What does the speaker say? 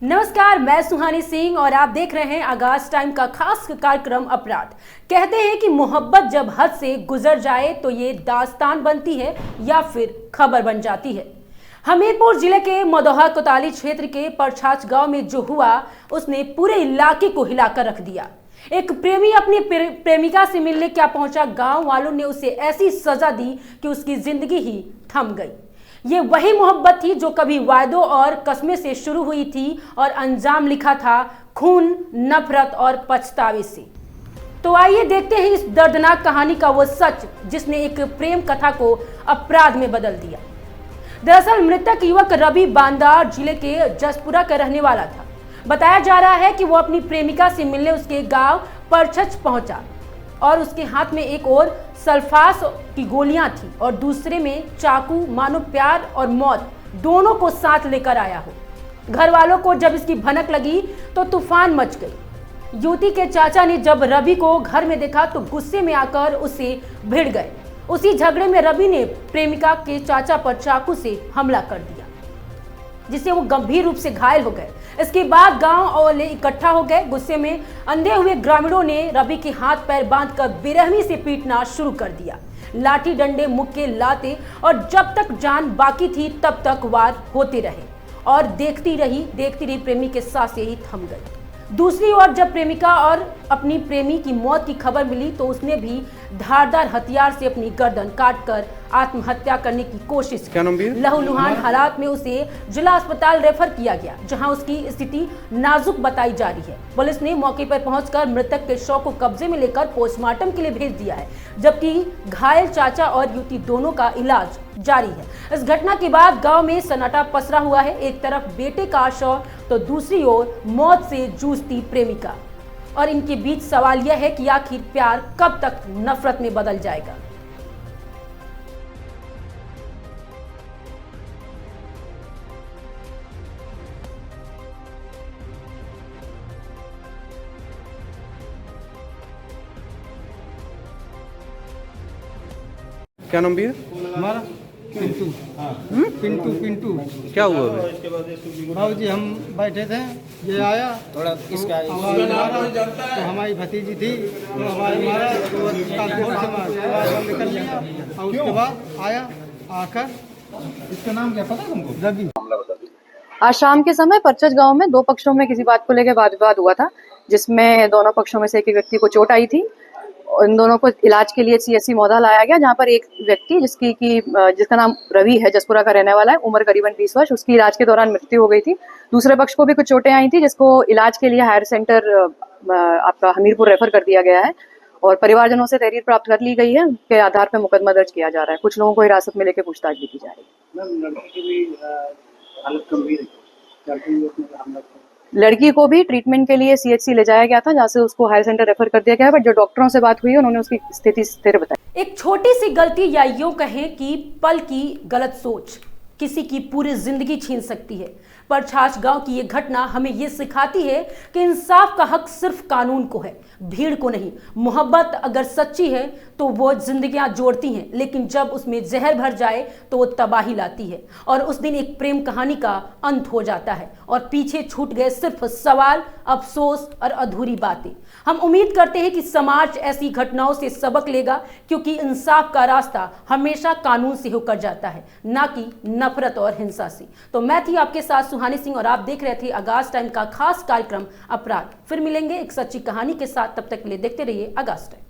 नमस्कार, मैं सुहानी सिंह और आप देख रहे हैं आगाज टाइम का खास कार्यक्रम अपराध। कहते हैं कि मोहब्बत जब हद से गुजर जाए तो ये दास्तान बनती है या फिर खबर बन जाती है। हमीरपुर जिले के मदोहा कोतवाली क्षेत्र के परछाछ गांव में जो हुआ उसने पूरे इलाके को हिलाकर रख दिया। एक प्रेमी अपनी प्रेमिका से मिलने क्या पहुंचा, गांव वालों ने उसे ऐसी सजा दी कि उसकी जिंदगी ही थम गई। ये वही मोहब्बत थी जो कभी वायदों और कस्में से शुरू हुई थी और अंजाम लिखा था खून, नफरत और पछतावे से। तो आइए देखते हैं इस दर्दनाक कहानी का वो सच जिसने एक प्रेम कथा को अपराध में बदल दिया। दरअसल मृतक युवक रवि बांदार जिले के जसपुरा का रहने वाला था। बताया जा रहा है कि वो अपनी प्रेमिका से मिलने उसके गांव परछछ पहुंचा और उसके हाथ में एक और सल्फास की गोलियां थी और दूसरे में चाकू। मानो प्यार और मौत दोनों को साथ लेकर आया हो। घर वालों को जब इसकी भनक लगी तो तूफान मच गई। युवती के चाचा ने जब रवि को घर में देखा तो गुस्से में आकर उसे भिड़ गए। उसी झगड़े में रवि ने प्रेमिका के चाचा पर चाकू से हमला कर दिया, जिससे वो गंभीर रूप से घायल हो गए। इसके बाद गांव वाले इकट्ठा हो गए। गुस्से में अंधे हुए ग्रामीणों ने रवि के हाथ पैर बांधकर बेरहमी से पीटना शुरू कर दिया। लाठी, डंडे, मुक्के, लाते और जब तक जान बाकी थी तब तक वार होते रहे और देखती रही प्रेमी के सांसें ही थम गई। दूसरी ओर जब प्रेमिका और अपनी प्रेमी की मौत की खबर मिली तो उसने भी धारदार हथियार से अपनी गर्दन काटकर आत्महत्या करने की कोशिश की। लहूलुहान हालात में उसे जिला अस्पताल रेफर किया गया, जहां उसकी स्थिति नाजुक बताई जा रही है। पुलिस ने मौके पर पहुंचकर मृतक के शव को कब्जे में लेकर पोस्टमार्टम के लिए भेज दिया है, जबकि घायल चाचा और युवती दोनों का इलाज जारी है। इस घटना के बाद गांव में सन्नाटा पसरा हुआ है। एक तरफ बेटे का शव तो दूसरी ओर मौत से जूझती प्रेमिका, और इनके बीच सवाल यह है कि आखिर प्यार कब तक नफरत में बदल जाएगा। क्या नाम भी है हमारा? पिंटू। पिंटू पिंटू। क्या हुआ अभी? बाबू जी हम बैठे थे, ये आया थोड़ा इसका आवाज मारा तो हमारी भतीजी थी तो आवाज मारा तो उसका जोर से मारा, उसके बाद हम निकल लिया और उसके बाद आया आकर। इसका नाम क्या पता है तुमको? रवि। आज शाम के समय परछछ गांव में दो पक्षों में किसी बात को लेकर वाद विवाद हुआ था, जिसमें दोनों पक्षों में से एक व्यक्ति को चोट आई थी। इन दोनों को इलाज के लिए सीएससी मौदा लाया गया, जहां पर एक व्यक्ति जिसका नाम रवि है, जसपुरा का रहने वाला है, उम्र करीबन 20 वर्ष, उसकी इलाज के दौरान मृत्यु हो गई थी। दूसरे पक्ष को भी कुछ चोटें आई थी, जिसको इलाज के लिए हायर सेंटर आपका हमीरपुर रेफर कर दिया गया है और परिवारजनों से तहरीर प्राप्त कर ली गई है। उसके आधार पर मुकदमा दर्ज किया जा रहा है। कुछ लोगों को हिरासत में लेकर पूछताछ भी की जा रही है। लड़की को भी ट्रीटमेंट के लिए सीएचसी ले जाया गया था, जहां से उसको हायर सेंटर रेफर कर दिया गया है। बट जो डॉक्टरों से बात हुई है उन्होंने उसकी स्थिति स्थिर बताई। एक छोटी सी गलती या यूं कहें कि पल की गलत सोच किसी की पूरी जिंदगी छीन सकती है। परछाछ गांव की ये घटना हमें ये सिखाती है कि इंसाफ का हक सिर्फ कानून को है, भीड़ को नहीं। मोहब्बत अगर सच्ची है तो वो जिंदगियां जोड़ती हैं, लेकिन जब उसमें जहर भर जाए तो वो तबाही लाती है। और उस दिन एक प्रेम कहानी का अंत हो जाता है और पीछे छूट गए सिर्फ सवाल, अफसोस और अधूरी बातें। हम उम्मीद करते हैं कि समाज ऐसी घटनाओं से सबक लेगा, क्योंकि इंसाफ का रास्ता हमेशा कानून से होकर जाता है, ना कि नफरत और हिंसा से। तो मैं थी आपके साथ सुहानी सिंह और आप देख रहे थे आगाज टाइम का खास कार्यक्रम अपराध। फिर मिलेंगे एक सच्ची कहानी के साथ, तब तक के लिए देखते रहिए आगाज टाइम।